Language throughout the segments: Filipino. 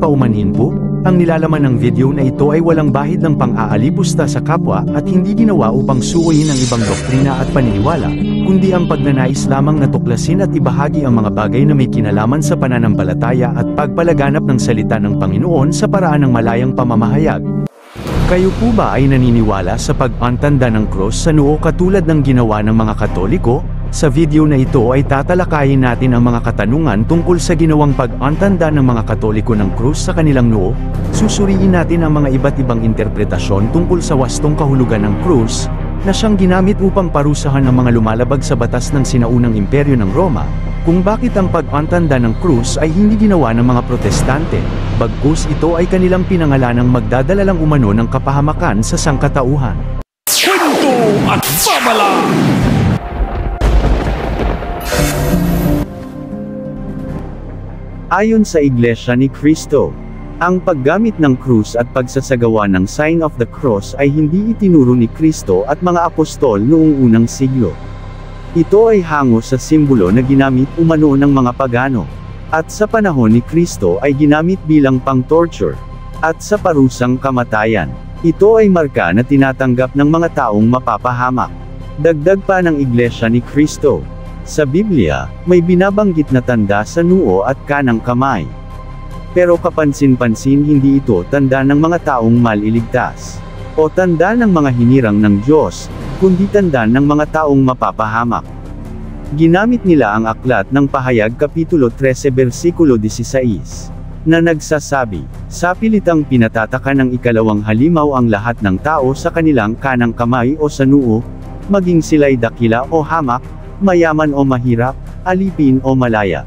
paumanhin po? Ang nilalaman ng video na ito ay walang bahid ng pang-aalipusta sa kapwa at hindi ginawa upang suwayin ang ibang doktrina at paniniwala, kundi ang pagnanais lamang na tuklasin at ibahagi ang mga bagay na may kinalaman sa pananampalataya at pagpalaganap ng salita ng Panginoon sa paraan ng malayang pamamahayag. Kayo po ba ay naniniwala sa pag-antanda ng cross sa noo katulad ng ginawa ng mga Katoliko? Sa video na ito ay tatalakayin natin ang mga katanungan tungkol sa ginawang pag-antanda ng mga Katoliko ng krus sa kanilang noo. Susuriin natin ang mga iba't ibang interpretasyon tungkol sa wastong kahulugan ng krus, na siyang ginamit upang parusahan ang mga lumalabag sa batas ng sinaunang imperyo ng Roma, kung bakit ang pag-antanda ng krus ay hindi ginawa ng mga Protestante, bagkus ito ay kanilang pinangalanang magdadala lang umano ng kapahamakan sa sangkatauhan. Kwento at babala! Ayon sa Iglesia ni Cristo, ang paggamit ng krus at pagsasagawa ng Sign of the Cross ay hindi itinuro ni Cristo at mga apostol noong unang siglo. Ito ay hango sa simbolo na ginamit umano ng mga pagano, at sa panahon ni Cristo ay ginamit bilang pang-torture, at sa parusang kamatayan. Ito ay marka na tinatanggap ng mga taong mapapahamak. Dagdag pa ng Iglesia ni Cristo, sa Biblia, may binabanggit na tanda sa noo at kanang kamay. Pero kapansin-pansin hindi ito tanda ng mga taong maliligtas, o tanda ng mga hinirang ng Diyos, kundi tanda ng mga taong mapapahamak. Ginamit nila ang aklat ng Pahayag Kapitulo 13 versikulo 16, na nagsasabi, sa pilitang pinatataka ng ikalawang halimaw ang lahat ng tao sa kanilang kanang kamay o sa noo, maging sila'y dakila o hamak, mayaman o mahirap, alipin o malaya.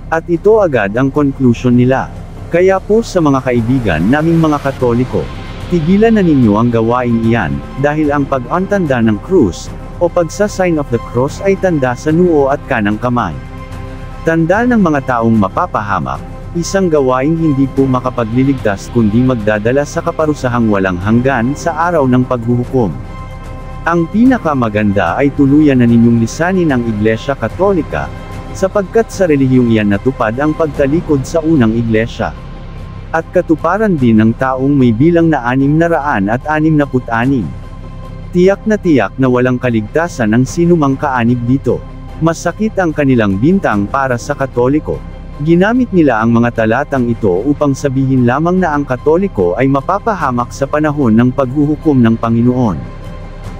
At ito agad ang conclusion nila. Kaya po sa mga kaibigan naming mga Katoliko, tigilan na ninyo ang gawain iyan, dahil ang pag-antanda ng krus, o pagsa-sign of the cross ay tanda sa noo at kanang kamay. Tanda ng mga taong mapapahamak, isang gawain hindi po makapagliligtas kundi magdadala sa kaparusahang walang hanggan sa araw ng paghuhukom. Ang pinakamaganda ay tuluyan na ninyong lisanin ang Iglesia Katolika, sapagkat sa relihiyong iyan natupad ang pagtalikod sa unang iglesia. At katuparan din ng taong may bilang na 666. Tiyak na walang kaligtasan ang sinumang kaanib dito. Masakit ang kanilang bintang para sa Katoliko. Ginamit nila ang mga talatang ito upang sabihin lamang na ang Katoliko ay mapapahamak sa panahon ng paghuhukom ng Panginoon.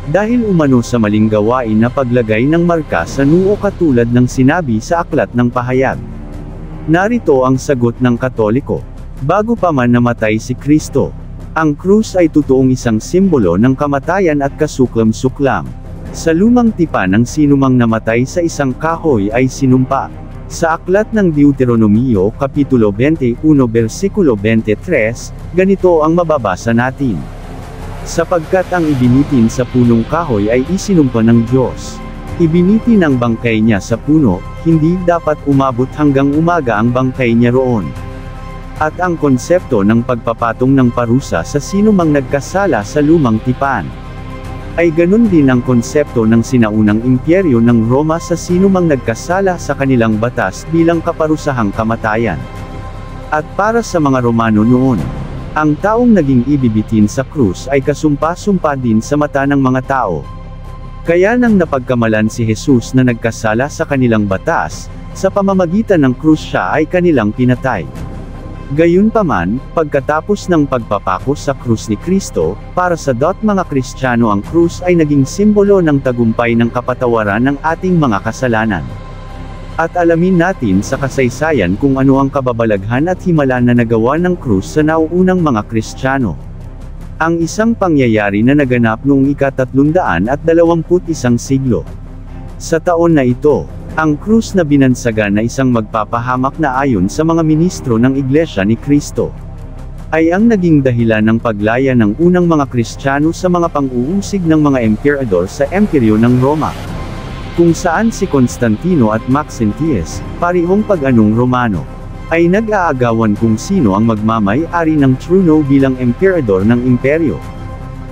Dahil umano sa maling gawain na paglagay ng marka sa noo katulad ng sinabi sa aklat ng Pahayag. Narito ang sagot ng Katoliko. Bago pa man namatay si Kristo, ang krus ay totoong isang simbolo ng kamatayan at kasuklam-suklam. Sa lumang tipan ng sinumang namatay sa isang kahoy ay sinumpa. Sa aklat ng Deuteronomio Kapitulo 21 versikulo 23, ganito ang mababasa natin. Sapagkat ang ibinitin sa punong kahoy ay isinumpa ng Diyos. Ibinitin ang bangkay niya sa puno, hindi dapat umabot hanggang umaga ang bangkay niya roon. At ang konsepto ng pagpapatong ng parusa sa sinumang nagkasala sa lumang tipan, ay ganun din ang konsepto ng sinaunang imperyo ng Roma sa sinumang nagkasala sa kanilang batas bilang kaparusahang kamatayan. At para sa mga Romano noon, ang taong naging ibibitin sa krus ay kasumpa-sumpa din sa mata ng mga tao. Kaya nang napagkamalan si Jesus na nagkasala sa kanilang batas, sa pamamagitan ng krus siya ay kanilang pinatay. Gayunpaman, pagkatapos ng pagpapako sa krus ni Kristo, para sa mga Kristiyano ang krus ay naging simbolo ng tagumpay ng kapatawaran ng ating mga kasalanan. At alamin natin sa kasaysayan kung ano ang kababalaghan at himala na nagawa ng krus sa nauunang mga Kristiyano. Ang isang pangyayari na naganap noong ika-321 siglo. Sa taon na ito, ang krus na binansagan na isang magpapahamak na ayon sa mga ministro ng Iglesia ni Cristo, ay ang naging dahilan ng paglaya ng unang mga Kristiyano sa mga pang-uusig ng mga emperador sa Imperyo ng Roma. Kung saan si Constantino at Maxentius, parehong pag-anong Romano, ay nag-aagawan kung sino ang magmamay-ari ng trono bilang emperador ng imperyo.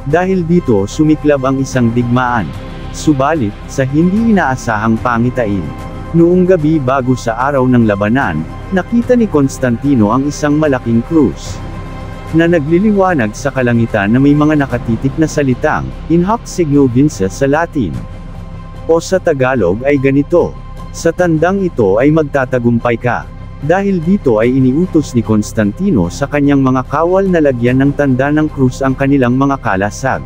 Dahil dito sumiklab ang isang digmaan. Subalit, sa hindi inaasahang pangitain, Noong gabi bago sa araw ng labanan, nakita ni Constantino ang isang malaking krus na nagliliwanag sa kalangitan na may mga nakatitik na salitang, in hoc signo vinces sa Latin. O sa Tagalog ay ganito, sa tandang ito ay magtatagumpay ka. Dahil dito ay iniutos ni Constantino sa kanyang mga kawal na lagyan ng tanda ng krus ang kanilang mga kalasag.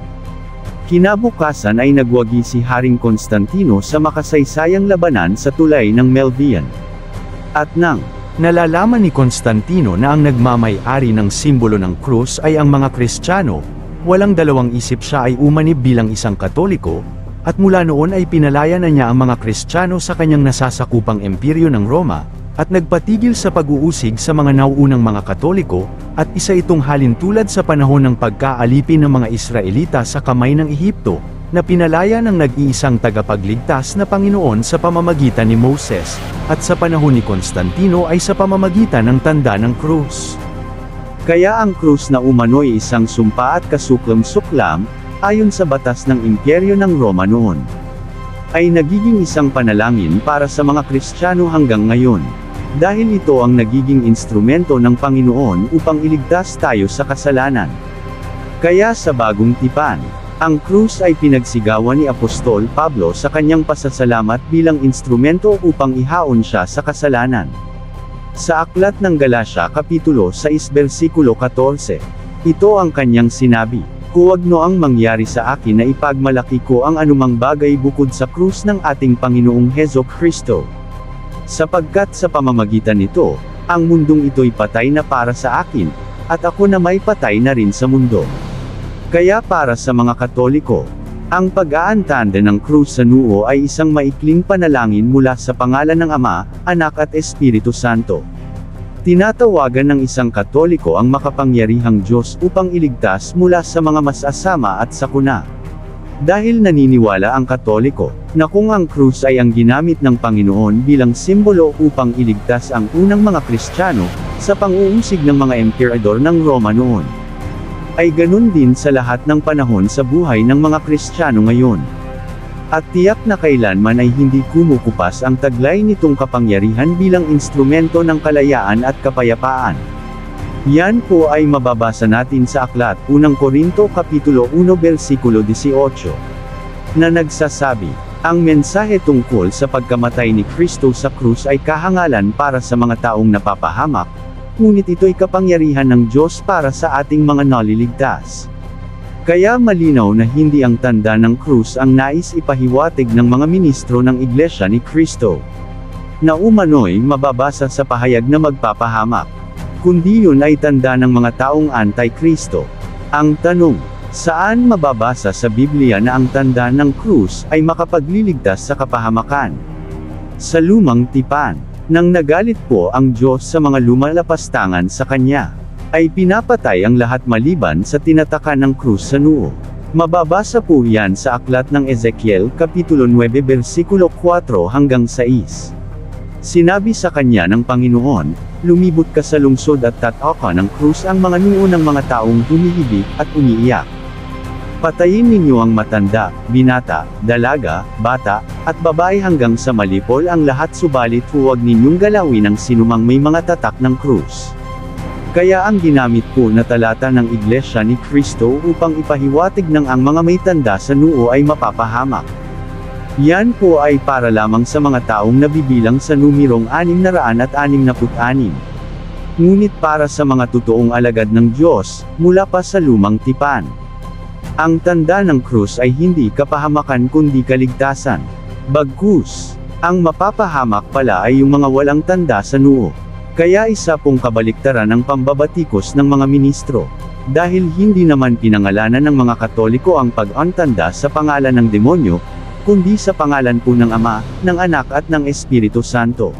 Kinabukasan ay nagwagi si Haring Constantino sa makasaysayang labanan sa tulay ng Milvian. At nang nalalaman ni Constantino na ang nagmamay-ari ng simbolo ng krus ay ang mga Kristiyano, walang dalawang isip siya ay umanib bilang isang Katoliko, at mula noon ay pinalaya na niya ang mga Kristiyano sa kanyang nasasakupang imperyo ng Roma, at nagpatigil sa pag-uusig sa mga nauunang mga Katoliko, at isa itong halintulad sa panahon ng pagkaalipin ng mga Israelita sa kamay ng Ehipto, na pinalaya ng nag-iisang tagapagligtas na Panginoon sa pamamagitan ni Moses, at sa panahon ni Constantino ay sa pamamagitan ng tanda ng krus. Kaya ang krus na umano'y isang sumpa at kasuklam-suklam, ayon sa batas ng imperyo ng Roma noon, ay nagiging isang panalangin para sa mga Kristiyano hanggang ngayon. Dahil ito ang nagiging instrumento ng Panginoon upang iligtas tayo sa kasalanan. Kaya sa bagong tipan, ang krus ay pinagsigawan ni Apostol Pablo sa kanyang pasasalamat bilang instrumento upang ihaon siya sa kasalanan. Sa aklat ng Galacia Kapitulo 6 versikulo 14, ito ang kanyang sinabi, huwag noang mangyari sa akin na ipagmalaki ko ang anumang bagay bukod sa krus ng ating Panginoong Hesukristo. Sapagkat sa pamamagitan nito, ang mundong ito'y patay na para sa akin, at ako na may patay na rin sa mundo. Kaya para sa mga Katoliko, ang pag-aantanda ng krus sa noo ay isang maikling panalangin mula sa pangalan ng Ama, Anak at Espiritu Santo. Tinatawagan ng isang Katoliko ang makapangyarihang Diyos upang iligtas mula sa mga masasama at sakuna. Dahil naniniwala ang Katoliko, na kung ang krus ay ang ginamit ng Panginoon bilang simbolo upang iligtas ang unang mga Kristiyano, sa pang-uusig ng mga emperador ng Roma noon, ay ganun din sa lahat ng panahon sa buhay ng mga Kristiyano ngayon. At tiyak na kailanman ay hindi kumukupas ang taglay nitong kapangyarihan bilang instrumento ng kalayaan at kapayapaan. Yan po ay mababasa natin sa aklat, Unang Korinto Kapitulo 1 versikulo 18, na nagsasabi, ang mensahe tungkol sa pagkamatay ni Kristo sa krus ay kahangalan para sa mga taong napapahamak, ngunit ito'y kapangyarihan ng Diyos para sa ating mga naliligtas. Kaya malinaw na hindi ang tanda ng krus ang nais ipahiwatig ng mga ministro ng Iglesia ni Kristo, na umano'y mababasa sa pahayag na magpapahamak, kundi yun ay tanda ng mga taong anti-Kristo. Ang tanong, saan mababasa sa Biblia na ang tanda ng krus ay makapagliligtas sa kapahamakan? Sa lumang tipan, nang nagalit po ang Diyos sa mga lumalapastangan sa Kanya, ay pinapatay ang lahat maliban sa tinatakan ng krus sa noo. Mababasa po yan sa aklat ng Ezekiel Kapitulo 9 versikulo 4 hanggang 6. Sinabi sa kanya ng Panginoon, lumibot ka sa lungsod at tataka ng krus ang mga noo ng mga taong humihibik at umiiyak. Patayin ninyo ang matanda, binata, dalaga, bata, at babae hanggang sa malipol ang lahat, subalit huwag ninyong galawin ang sinumang may mga tatak ng krus. Kaya ang ginamit po na talata ng Iglesia ni Kristo upang ipahiwatig ng ang mga may tanda sa noo ay mapapahamak. Yan po ay para lamang sa mga taong nabibilang sa numerong 666. Ngunit para sa mga totoong alagad ng Diyos, mula pa sa lumang tipan. Ang tanda ng krus ay hindi kapahamakan kundi kaligtasan. Bagkus, ang mapapahamak pala ay yung mga walang tanda sa noo. Kaya isa pong kabaliktaran ng pambabatikos ng mga ministro. Dahil hindi naman pinangalanan ng mga Katoliko ang pag-antanda sa pangalan ng demonyo, kundi sa pangalan po ng Ama, ng Anak at ng Espiritu Santo.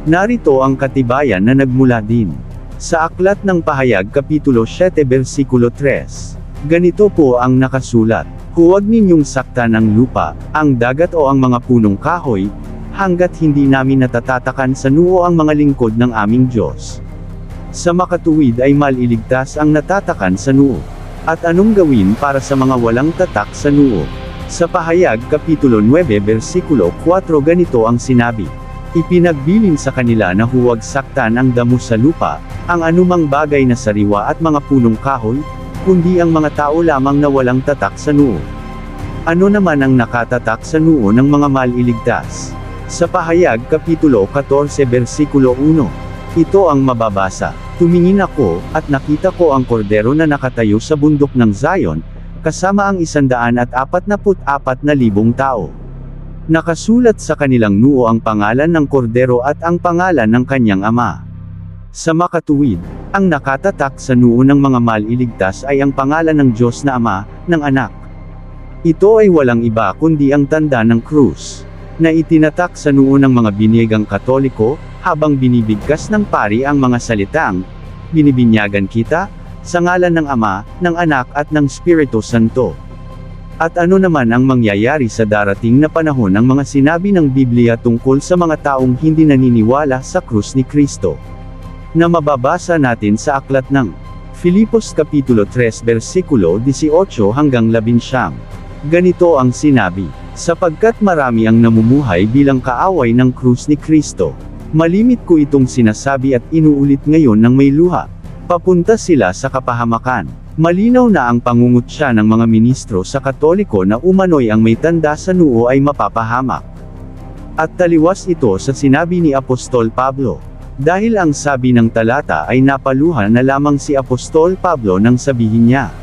Narito ang katibayan na nagmula din sa aklat ng Pahayag Kapitulo 7 versikulo 3. Ganito po ang nakasulat, huwag ninyong saktan ang lupa, ang dagat o ang mga punong kahoy, hanggat hindi namin natatatakan sa noo ang mga lingkod ng aming Diyos. Sa makatuwid ay maliligtas ang natatakan sa noo. At anong gawin para sa mga walang tatak sa noo? Sa Pahayag Kapitulo 9 versikulo 4 ganito ang sinabi, Ipinagbilin sa kanila na huwag saktan ang damo sa lupa, ang anumang bagay na sariwa at mga punong kahoy, kundi ang mga tao lamang na walang tatak sa noo. Ano naman ang nakatatak sa noo ng mga maliligtas? Sa Pahayag Kapitulo 14 versikulo 1. Ito ang mababasa. Tumingin ako, at nakita ko ang kordero na nakatayo sa bundok ng Zion, kasama ang 144,000 tao. Nakasulat sa kanilang noo ang pangalan ng kordero at ang pangalan ng kanyang ama. Sa makatuwid, ang nakatatak sa noo ng mga maliligtas ay ang pangalan ng Diyos na Ama, ng Anak. Ito ay walang iba kundi ang tanda ng krus, na itinatak sa noo ng mga binigang Katoliko, habang binibigkas ng pari ang mga salitang, "Binibinyagan kita, sa ngalan ng Ama, ng Anak at ng Espiritu Santo." At ano naman ang mangyayari sa darating na panahon ng mga sinabi ng Biblia tungkol sa mga taong hindi naniniwala sa krus ni Kristo? Na mababasa natin sa aklat ng Filipos Kapitulo 3 versikulo 18 hanggang 19. Ganito ang sinabi, "Sapagkat marami ang namumuhay bilang kaaway ng krus ni Kristo. Malimit ko itong sinasabi at inuulit ngayon ng may luha. Papunta sila sa kapahamakan. Malinaw na ang pangungutya ng mga ministro sa Katoliko na umano'y ang may tanda sa noo ay mapapahamak. At taliwas ito sa sinabi ni Apostol Pablo. Dahil ang sabi ng talata ay napaluha na lamang si Apostol Pablo nang sabihin niya,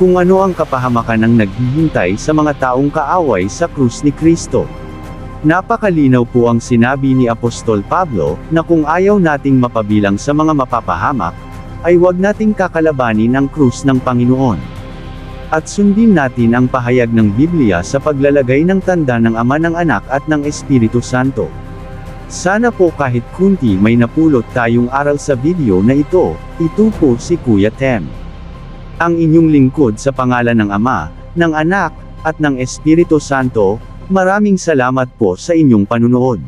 kung ano ang kapahamakan ang naghihintay sa mga taong kaaway sa krus ni Kristo. Napakalinaw po ang sinabi ni Apostol Pablo, na kung ayaw nating mapabilang sa mga mapapahamak, ay huwag nating kakalabanin ang krus ng Panginoon. At sundin natin ang pahayag ng Biblia sa paglalagay ng tanda ng Ama, ng Anak at ng Espiritu Santo. Sana po kahit kunti may napulot tayong aral sa video na ito. Ito po si Kuya Tem, ang inyong lingkod sa pangalan ng Ama, ng Anak, at ng Espiritu Santo. Maraming salamat po sa inyong panunood.